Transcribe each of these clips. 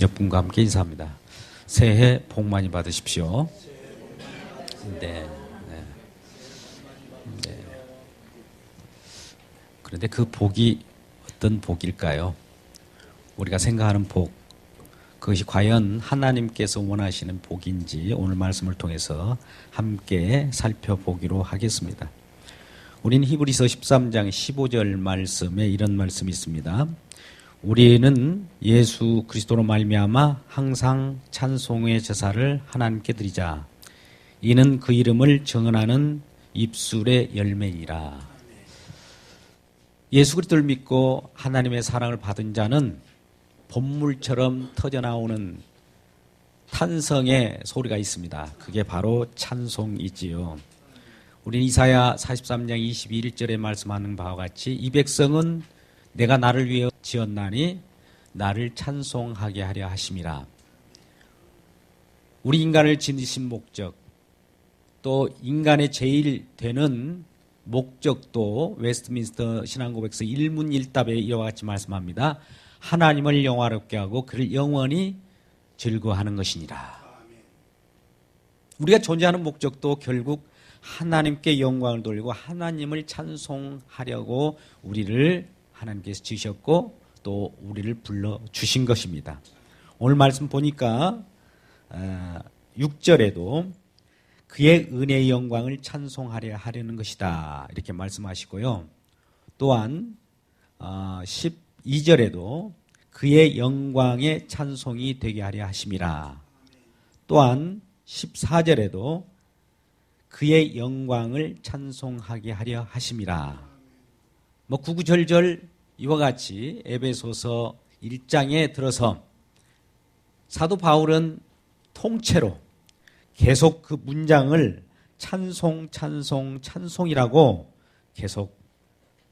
옆분과 함께 인사합니다. 새해 복 많이 받으십시오. 네. 그런데 그 복이 어떤 복일까요? 우리가 생각하는 복, 그것이 과연 하나님께서 원하시는 복인지 오늘 말씀을 통해서 함께 살펴보기로 하겠습니다. 우리는 히브리서 13장 15절 말씀에 이런 말씀이 있습니다. 우리는 예수 그리스도로 말미암아 항상 찬송의 제사를 하나님께 드리자. 이는 그 이름을 정언하는 입술의 열매이라. 예수 그리스도를 믿고 하나님의 사랑을 받은 자는 봇물처럼 터져나오는 탄성의 소리가 있습니다. 그게 바로 찬송이지요. 우리는 이사야 43장 21절에 말씀하는 바와 같이 이 백성은 내가 나를 위해 지었나니 나를 찬송하게 하려 하심이라. 우리 인간을 지으신 목적, 또 인간의 제일 되는 목적도 웨스트민스터 신앙고백서 일문일답에 이와 같이 말씀합니다. 하나님을 영화롭게 하고 그를 영원히 즐거워하는 것이니라. 우리가 존재하는 목적도 결국 하나님께 영광을 돌리고 하나님을 찬송하려고 우리를 하나님께서 지으셨고 또 우리를 불러주신 것입니다. 오늘 말씀 보니까 6절에도 그의 은혜의 영광을 찬송하려 하려는 것이다 이렇게 말씀하시고요. 또한 12절에도 그의 영광의 찬송이 되게 하려 하심이라. 또한 14절에도 그의 영광을 찬송하게 하려 하심이라. 구구절절 이와 같이 에베소서 1장에 들어서 사도 바울은 통째로 계속 그 문장을 찬송이라고 계속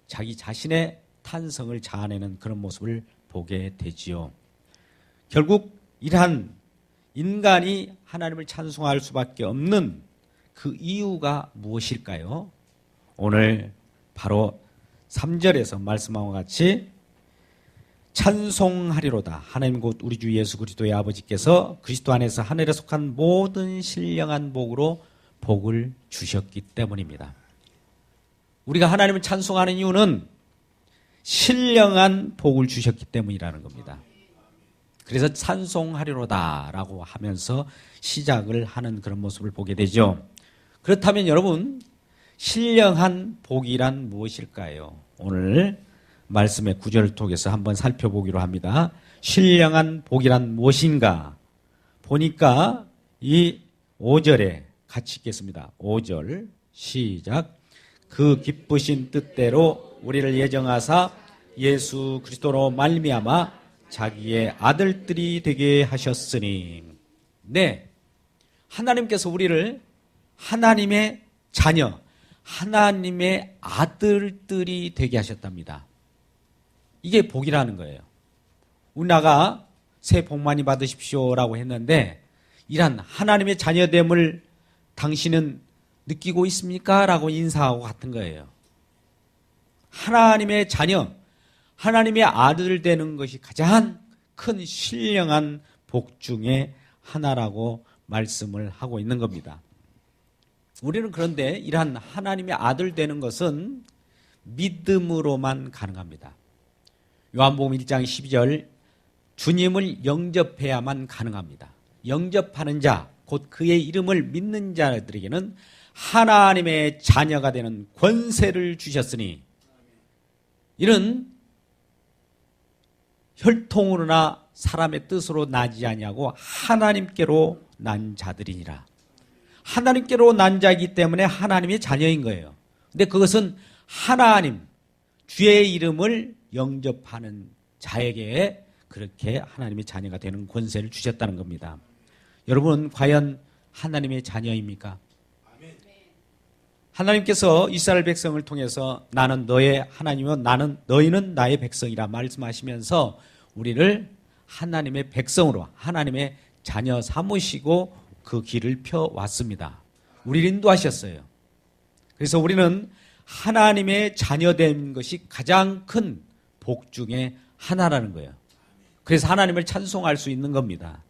자기 자신의 탄성을 자아내는 그런 모습을 보게 되지요. 결국 이러한 인간이 하나님을 찬송할 수밖에 없는 그 이유가 무엇일까요? 오늘 바로 3절에서 말씀한 것 같이 찬송하리로다. 하나님 곧 우리 주 예수 그리스도의 아버지께서 그리스도 안에서 하늘에 속한 모든 신령한 복으로 복을 주셨기 때문입니다. 우리가 하나님을 찬송하는 이유는 신령한 복을 주셨기 때문이라는 겁니다. 그래서 찬송하리로다라고 하면서 시작을 하는 그런 모습을 보게 되죠. 그렇다면 여러분, 신령한 복이란 무엇일까요? 오늘 말씀의 구절을 통해서 한번 살펴보기로 합니다. 신령한 복이란 무엇인가? 보니까 이 5절에 같이 읽겠습니다. 5절 시작. 그 기쁘신 뜻대로 우리를 예정하사 예수 그리스도로 말미암아 자기의 아들들이 되게 하셨으니. 네, 하나님께서 우리를 하나님의 자녀, 하나님의 아들들이 되게 하셨답니다. 이게 복이라는 거예요. 우리나가 새해 복 많이 받으십시오라고 했는데 이란 하나님의 자녀됨을 당신은 느끼고 있습니까? 라고 인사하고 같은 거예요. 하나님의 자녀, 하나님의 아들 되는 것이 가장 큰 신령한 복 중에 하나라고 말씀을 하고 있는 겁니다. 우리는 그런데 이러한 하나님의 아들 되는 것은 믿음으로만 가능합니다. 요한복음 1장 12절 주님을 영접해야만 가능합니다. 영접하는 자, 곧 그의 이름을 믿는 자들에게는 하나님의 자녀가 되는 권세를 주셨으니 이는 혈통으로나 사람의 뜻으로 나지 아니하고 하나님께로 난 자들이니라. 하나님께로 난 자이기 때문에 하나님의 자녀인 거예요. 근데 그것은 하나님, 주의 이름을 영접하는 자에게 그렇게 하나님의 자녀가 되는 권세를 주셨다는 겁니다. 여러분, 과연 하나님의 자녀입니까? 하나님께서 이스라엘 백성을 통해서 나는 너의 하나님이요 너희는 나의 백성이라 말씀하시면서 우리를 하나님의 백성으로 하나님의 자녀 삼으시고 그 길을 펴왔습니다. 우리를 인도하셨어요. 그래서 우리는 하나님의 자녀된 것이 가장 큰 복 중에 하나라는 거예요. 그래서 하나님을 찬송할 수 있는 겁니다.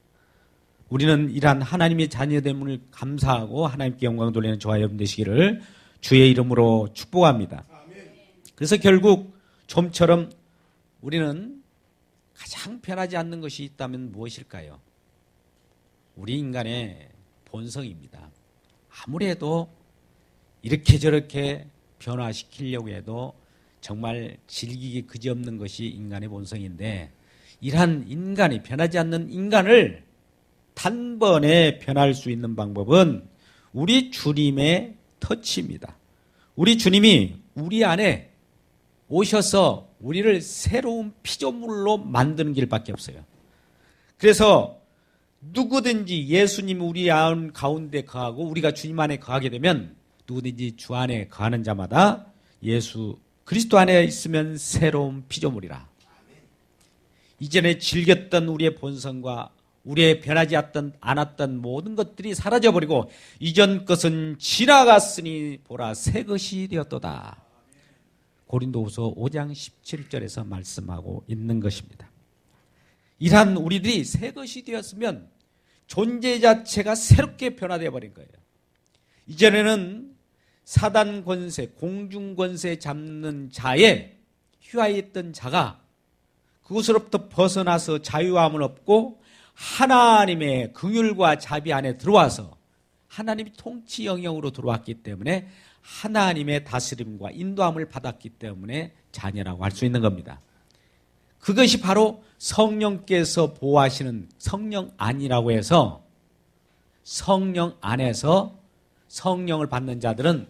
우리는 이러한 하나님의 자녀됨을 감사하고 하나님께 영광 돌리는 저와 여러분 되시기를 주의 이름으로 축복합니다. 그래서 결국 좀처럼 우리는 가장 변하지 않는 것이 있다면 무엇일까요? 우리 인간의 본성입니다. 아무리 해도 이렇게 저렇게 변화시키려고 해도 정말 즐기기 그지없는 것이 인간의 본성인데, 이러한 인간이 변하지 않는 인간을 단번에 변할 수 있는 방법은 우리 주님의 터치입니다. 우리 주님이 우리 안에 오셔서 우리를 새로운 피조물로 만드는 길밖에 없어요. 그래서 누구든지 예수님이 우리 안 가운데 거하고 우리가 주님 안에 거하게 되면 누구든지 주 안에 거하는 자마다 예수 그리스도 안에 있으면 새로운 피조물이라. 이전에 즐겼던 우리의 본성과 우리의 변하지 않았던 모든 것들이 사라져버리고 이전 것은 지나갔으니 보라 새 것이 되었도다. 고린도후서 5장 17절에서 말씀하고 있는 것입니다. 이러한 우리들이 새 것이 되었으면 존재 자체가 새롭게 변화되어 버린 거예요. 이전에는 사단 권세, 공중 권세 잡는 자에 휘하였던 자가 그것으로부터 벗어나서 자유함을 얻고 하나님의 긍휼과 자비 안에 들어와서 하나님이 통치 영역으로 들어왔기 때문에 하나님의 다스림과 인도함을 받았기 때문에 자녀라고 할 수 있는 겁니다. 그것이 바로 성령께서 보호하시는 성령 안이라고 해서 성령 안에서 성령을 받는 자들은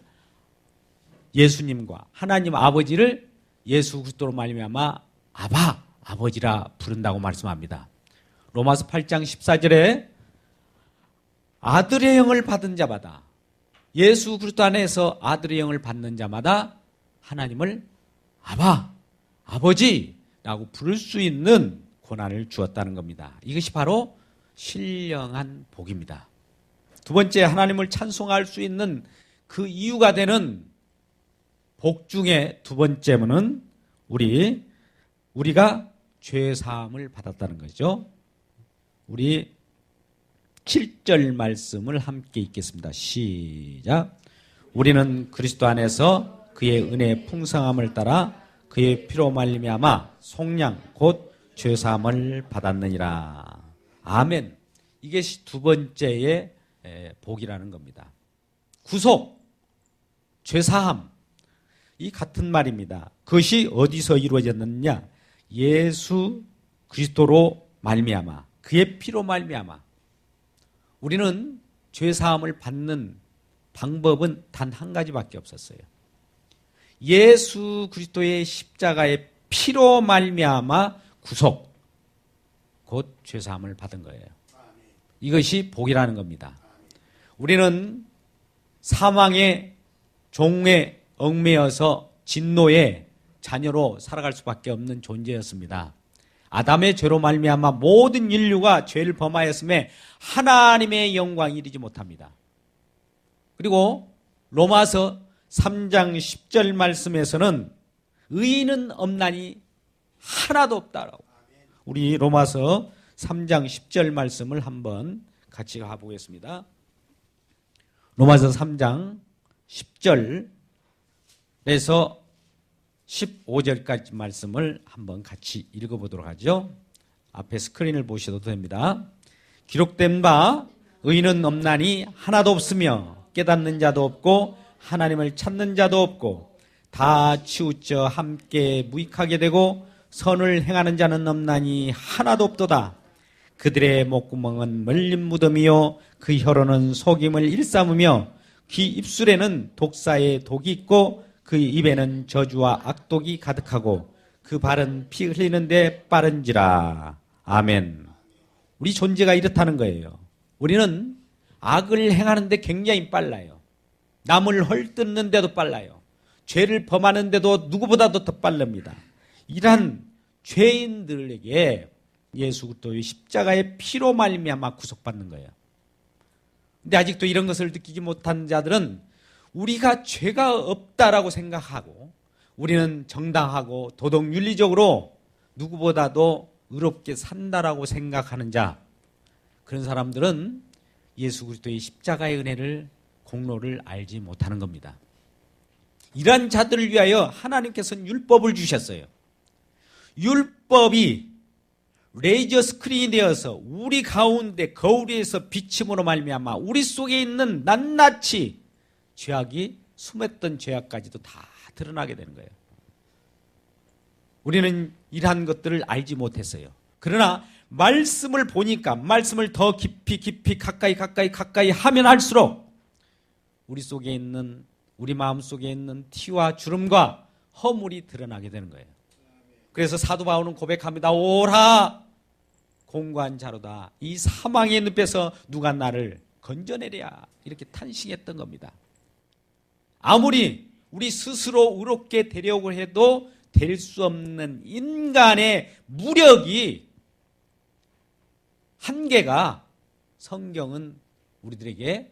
예수님과 하나님 아버지를 예수 그리스도로 말미암아 아바 아버지라 부른다고 말씀합니다. 로마서 8장 14절에 아들의 영을 받은 자마다 예수 그리스도 안에서 아들의 영을 받는 자마다 하나님을 아바 아버지라고 부를 수 있는 권한을 주었다는 겁니다. 이것이 바로 신령한 복입니다. 두 번째, 하나님을 찬송할 수 있는 그 이유가 되는 복 중에 두 번째는 우리가 죄 사함을 받았다는 거죠. 우리 7절 말씀을 함께 읽겠습니다. 시작. 우리는 그리스도 안에서 그의 은혜의 풍성함을 따라 그의 피로 말미암아 속량 곧 죄 사함을 받았느니라. 아멘. 이것이 두 번째의 복이라는 겁니다. 구속, 죄 사함, 이 같은 말입니다. 그것이 어디서 이루어졌느냐? 예수 그리스도로 말미암아 그의 피로 말미암아. 우리는 죄 사함을 받는 방법은 단 한 가지밖에 없었어요. 예수 그리스도의 십자가의 피로 말미암아 구속, 곧 죄 사함을 받은 거예요. 이것이 복이라는 겁니다. 우리는 사망의 종에 얽매여서 진노의 자녀로 살아갈 수밖에 없는 존재였습니다. 아담의 죄로 말미암아 모든 인류가 죄를 범하였음에 하나님의 영광이 이르지 못합니다. 그리고 로마서 3장 10절 말씀에서는 의인은 없나니 하나도 없다라고. 우리 로마서 3장 10절 말씀을 한번 같이 가보겠습니다. 로마서 3장 10절에서 15절까지 말씀을 한번 같이 읽어보도록 하죠. 앞에 스크린을 보셔도 됩니다. 기록된 바 의인은 없나니 하나도 없으며 깨닫는 자도 없고 하나님을 찾는 자도 없고 다 치우쳐 함께 무익하게 되고 선을 행하는 자는 없나니 하나도 없도다. 그들의 목구멍은 멀린 무덤이요 그 혀로는 속임을 일삼으며 그 입술에는 독사의 독이 있고 그 입에는 저주와 악독이 가득하고 그 발은 피 흘리는데 빠른지라. 아멘. 우리 존재가 이렇다는 거예요. 우리는 악을 행하는데 굉장히 빨라요. 남을 헐뜯는데도 빨라요. 죄를 범하는데도 누구보다도 더 빠릅니다. 이러한 죄인들에게 예수 그리스도의 십자가의 피로 말미암아 구속받는 거예요. 근데 아직도 이런 것을 느끼지 못한 자들은 우리가 죄가 없다라고 생각하고 우리는 정당하고 도덕윤리적으로 누구보다도 의롭게 산다라고 생각하는 자, 그런 사람들은 예수 그리스도의 십자가의 은혜를, 공로를 알지 못하는 겁니다. 이러한 자들을 위하여 하나님께서는 율법을 주셨어요. 율법이 레이저 스크린이 되어서 우리 가운데 거울 위에서 비침으로 말미암아 우리 속에 있는 낱낱이 죄악이, 숨었던 죄악까지도 다 드러나게 되는 거예요. 우리는 이러한 것들을 알지 못했어요. 그러나 말씀을 보니까, 말씀을 더 깊이 가까이 하면 할수록 우리 속에 있는, 우리 마음 속에 있는 티와 주름과 허물이 드러나게 되는 거예요. 그래서 사도 바울은 고백합니다. 오라 공고한 자로다. 이 사망의 늪에서 누가 나를 건져내랴. 이렇게 탄식했던 겁니다. 아무리 우리 스스로 의롭게 되려고 해도 될 수 없는 인간의 무력이, 한계가 성경은 우리들에게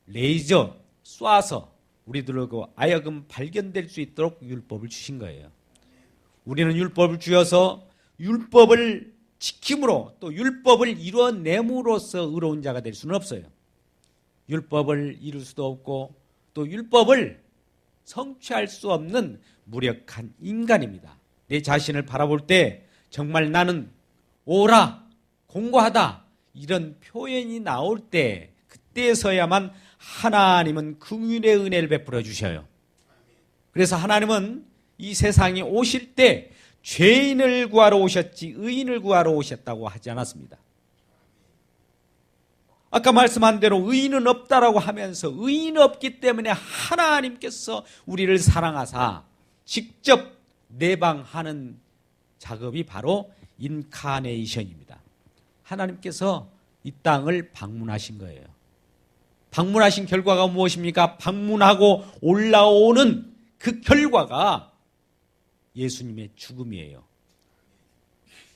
레이저 쏴서 우리들에게 아여금 발견될 수 있도록 율법을 주신 거예요. 우리는 율법을 주어서 율법을 지킴으로 또 율법을 이루어냄으로써 의로운 자가 될 수는 없어요. 율법을 이룰 수도 없고 또 율법을 성취할 수 없는 무력한 인간입니다. 내 자신을 바라볼 때 정말 나는 오라, 공고하다 이런 표현이 나올 때, 그때서야만 하나님은 긍휼의 은혜를 베풀어 주셔요. 그래서 하나님은 이 세상에 오실 때 죄인을 구하러 오셨지 의인을 구하러 오셨다고 하지 않았습니다. 아까 말씀한 대로 의인은 없다라고 하면서 의인이 없기 때문에 하나님께서 우리를 사랑하사 직접 내방하는 작업이 바로 인카네이션입니다. 하나님께서 이 땅을 방문하신 거예요. 방문하신 결과가 무엇입니까? 방문하고 올라오는 그 결과가 예수님의 죽음이에요.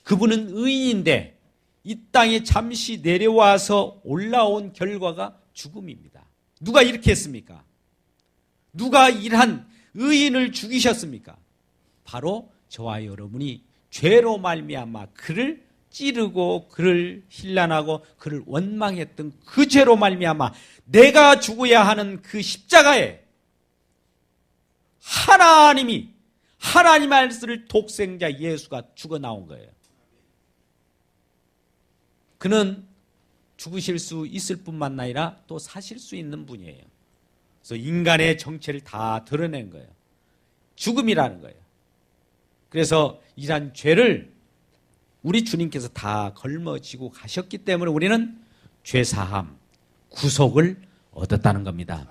그분은 의인인데 이 땅에 잠시 내려와서 올라온 결과가 죽음입니다. 누가 이렇게 했습니까? 누가 이러한 의인을 죽이셨습니까? 바로 저와 여러분이 죄로 말미암아 그를 찌르고 그를 힐난하고 그를 원망했던 그 죄로 말미암아 내가 죽어야 하는 그 십자가에 하나님이, 하나님 알을 독생자 예수가 죽어 나온 거예요. 그는 죽으실 수 있을 뿐만 아니라 또 사실 수 있는 분이에요. 그래서 인간의 정체를 다 드러낸 거예요. 죽음이라는 거예요. 그래서 이러한 죄를 우리 주님께서 다 걸머지고 가셨기 때문에 우리는 죄사함, 구속을 얻었다는 겁니다.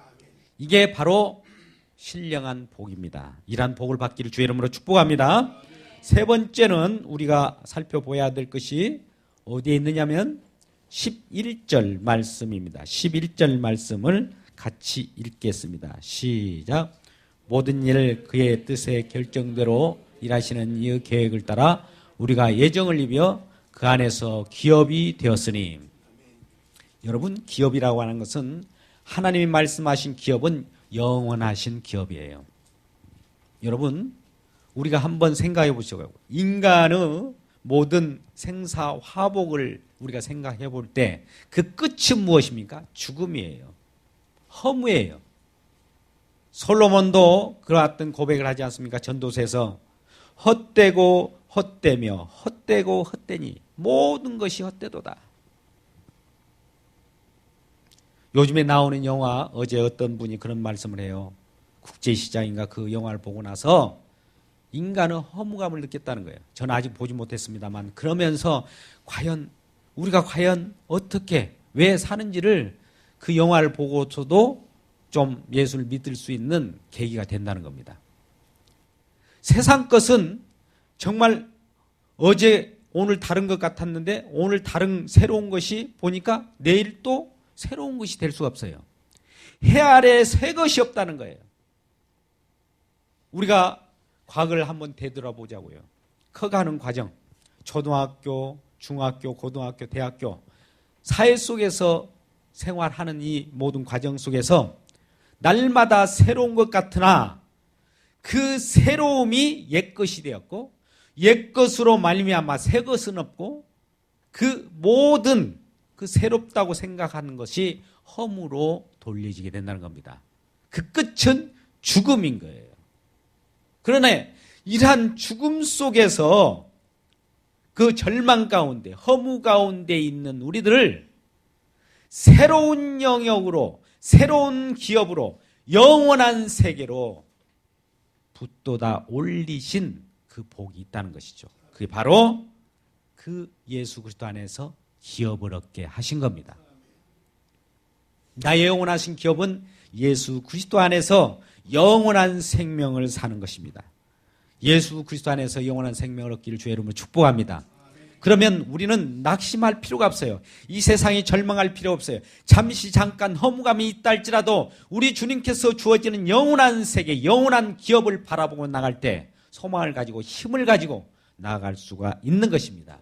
이게 바로 신령한 복입니다. 이러한 복을 받기를 주의 이름으로 축복합니다. 세 번째는 우리가 살펴봐야 될 것이 어디에 있느냐면 11절 말씀입니다. 11절 말씀을 같이 읽겠습니다. 시작. 모든 일 그의 뜻의 결정대로 일하시는 이의 계획을 따라 우리가 예정을 입어 그 안에서 기업이 되었으니. 여러분, 기업이라고 하는 것은 하나님이 말씀하신 기업은 영원하신 기업이에요. 여러분, 우리가 한번 생각해 보시고, 인간의 모든 생사 화복을 우리가 생각해 볼 때 그 끝은 무엇입니까? 죽음이에요. 허무예요. 솔로몬도 그러한 고백을 하지 않습니까? 전도서에서 헛되고 헛되며 헛되고 헛되니 모든 것이 헛되도다. 요즘에 나오는 영화, 어제 어떤 분이 그런 말씀을 해요. 국제시장인가 그 영화를 보고 나서 인간은 허무감을 느꼈다는 거예요. 저는 아직 보지 못했습니다만, 그러면서 우리가 과연 어떻게 왜 사는지를 그 영화를 보고서도 좀 예수를 믿을 수 있는 계기가 된다는 겁니다. 세상 것은 정말 어제 오늘 다른 것 같았는데 오늘 다른 새로운 것이 보니까 내일 또 새로운 것이 될 수가 없어요. 해 아래 새 것이 없다는 거예요. 우리가 과거를 한번 되돌아보자고요. 커가는 과정, 초등학교, 중학교, 고등학교, 대학교, 사회 속에서 생활하는 이 모든 과정 속에서 날마다 새로운 것 같으나 그 새로움이 옛것이 되었고 옛것으로 말미암아 새 것은 없고 그 모든 그 새롭다고 생각하는 것이 허무로 돌려지게 된다는 겁니다. 그 끝은 죽음인 거예요. 그러나 이러한 죽음 속에서 그 절망 가운데, 허무 가운데 있는 우리들을 새로운 영역으로, 새로운 기업으로, 영원한 세계로 붙돋아 올리신 그 복이 있다는 것이죠. 그게 바로 그 예수 그리스도 안에서 기업을 얻게 하신 겁니다. 나의 영원하신 기업은 예수 그리스도 안에서 영원한 생명을 사는 것입니다. 예수 그리스도 안에서 영원한 생명을 얻기를 주의 이름으로 축복합니다. 그러면 우리는 낙심할 필요가 없어요. 이 세상이 절망할 필요 없어요. 잠시 잠깐 허무감이 있다 할지라도 우리 주님께서 주어지는 영원한 세계, 영원한 기업을 바라보고 나갈 때 소망을 가지고 힘을 가지고 나아갈 수가 있는 것입니다.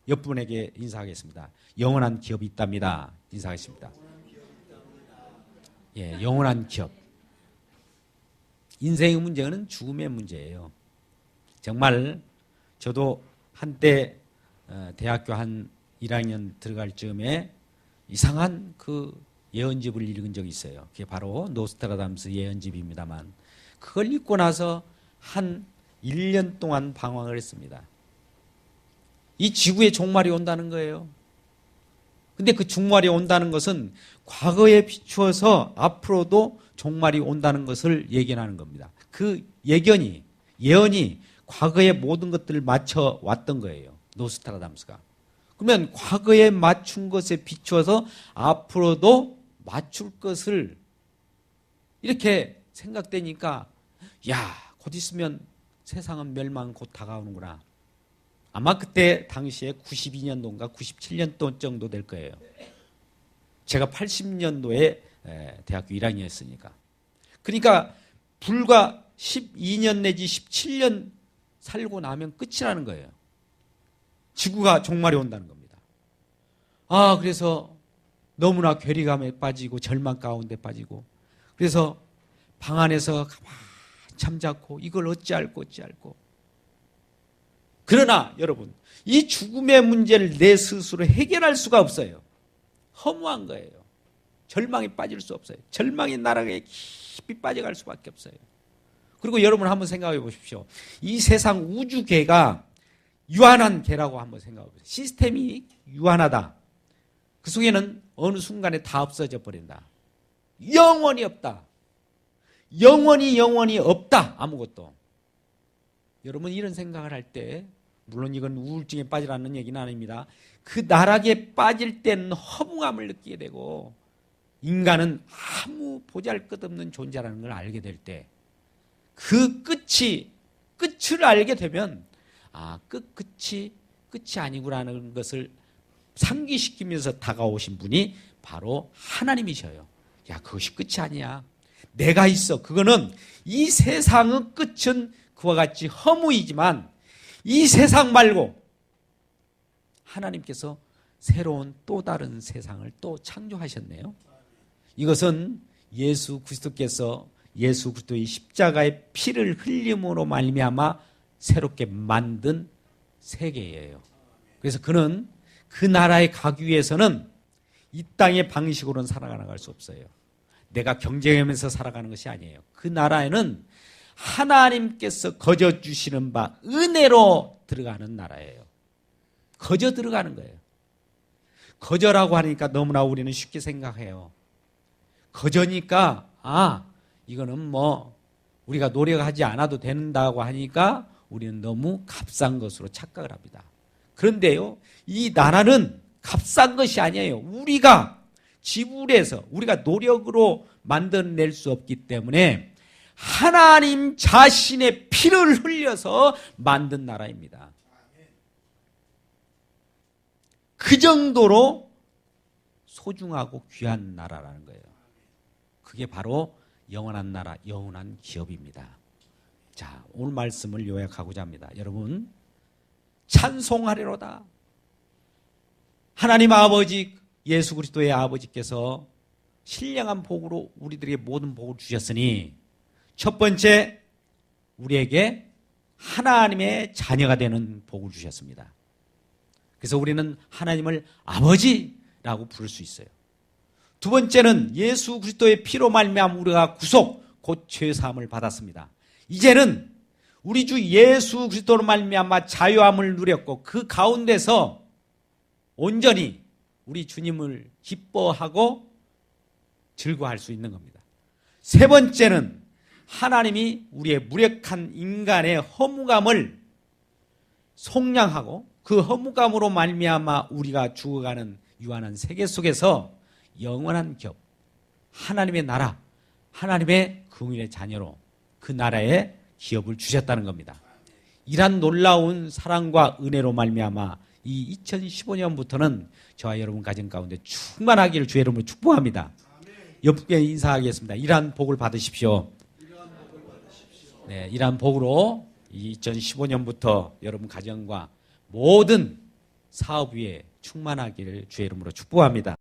옆분에게 인사하겠습니다. 영원한 기업이 있답니다. 인사하겠습니다. 예, 영원한 기업. 인생의 문제는 죽음의 문제예요. 정말 저도 한때 대학교 한 1학년 들어갈 즈음에 이상한 그 예언집을 읽은 적이 있어요. 그게 바로 노스트라다무스 예언집입니다만 그걸 읽고 나서 한 1년 동안 방황을 했습니다. 이 지구에 종말이 온다는 거예요. 근데 그 종말이 온다는 것은 과거에 비추어서 앞으로도 종말이 온다는 것을 예견하는 겁니다. 그 예언이 과거의 모든 것들을 맞춰 왔던 거예요. 노스트라다무스가. 그러면 과거에 맞춘 것에 비추어서 앞으로도 맞출 것을 이렇게 생각되니까 야, 곧 있으면 세상은 멸망 곧 다가오는구나. 아마 그때 당시에 92년도인가 97년도 정도 될 거예요. 제가 80년도에 대학교 1학년이었으니까. 그러니까 불과 12년 내지 17년 살고 나면 끝이라는 거예요. 지구가 종말이 온다는 겁니다. 그래서 너무나 괴리감에 빠지고 절망 가운데 빠지고 그래서 방 안에서 가만히 잠자코 이걸 어찌할꼬 그러나 여러분 이 죽음의 문제를 내 스스로 해결할 수가 없어요. 허무한 거예요. 절망에 빠질 수 없어요. 절망의 나락에 깊이 빠져갈 수밖에 없어요. 그리고 여러분 한번 생각해 보십시오. 이 세상 우주계가 유한한 개라고 한번 생각해 보세요. 시스템이 유한하다. 그 속에는 어느 순간에 다 없어져 버린다. 영원히 없다. 영원히 없다. 아무것도. 여러분 이런 생각을 할 때 물론 이건 우울증에 빠지라는 얘기는 아닙니다. 그 나락에 빠질 때는 허무감을 느끼게 되고 인간은 아무 보잘것없는 존재라는 걸 알게 될 때 그 끝을 알게 되면 끝이 아니구나라는 것을 상기시키면서 다가오신 분이 바로 하나님이셔요. 야, 그것이 끝이 아니야. 내가 있어. 그거는 이 세상의 끝은 그와 같이 허무이지만 이 세상 말고 하나님께서 새로운 또 다른 세상을 또 창조하셨네요. 이것은 예수 그리스도께서 예수 그리스도의 십자가의 피를 흘림으로 말미암아 새롭게 만든 세계예요. 그래서 그는 그 나라에 가기 위해서는 이 땅의 방식으로는 살아나갈 수 없어요. 내가 경쟁하면서 살아가는 것이 아니에요. 그 나라에는 하나님께서 거저 주시는 바 은혜로 들어가는 나라예요. 거저 들어가는 거예요. 거저라고 하니까 너무나 우리는 쉽게 생각해요. 거저니까 이거는 뭐 우리가 노력하지 않아도 된다고 하니까 우리는 너무 값싼 것으로 착각을 합니다. 그런데요, 이 나라는 값싼 것이 아니에요. 우리가 지불해서 우리가 노력으로 만들어낼 수 없기 때문에 하나님 자신의 피를 흘려서 만든 나라입니다. 그 정도로 소중하고 귀한 나라라는 거예요. 그게 바로 영원한 나라, 영원한 기업입니다. 자, 오늘 말씀을 요약하고자 합니다. 여러분, 찬송하리로다. 하나님 아버지, 예수 그리스도의 아버지께서 신령한 복으로 우리들에게 모든 복을 주셨으니 첫 번째, 우리에게 하나님의 자녀가 되는 복을 주셨습니다. 그래서 우리는 하나님을 아버지라고 부를 수 있어요. 두 번째는 예수 그리스도의 피로 말미암아 우리가 구속, 곧 죄사함을 받았습니다. 이제는 우리 주 예수 그리스도로 말미암아 자유함을 누렸고 그 가운데서 온전히 우리 주님을 기뻐하고 즐거워할 수 있는 겁니다. 세 번째는 하나님이 우리의 무력한 인간의 허무감을 속량하고 그 허무감으로 말미암아 우리가 죽어가는 유한한 세계 속에서 영원한 겹, 하나님의 나라, 하나님의 긍휼의 자녀로 그 나라에 기업을 주셨다는 겁니다. 이러한 놀라운 사랑과 은혜로 말미암아 이 2015년부터는 저와 여러분 가정 가운데 충만하기를 주의 이름으로 축복합니다. 옆에 인사하겠습니다. 이러한 복을 받으십시오. 네, 이러한 복으로 2015년부터 여러분 가정과 모든 사업 위에 충만하기를 주의 이름으로 축복합니다.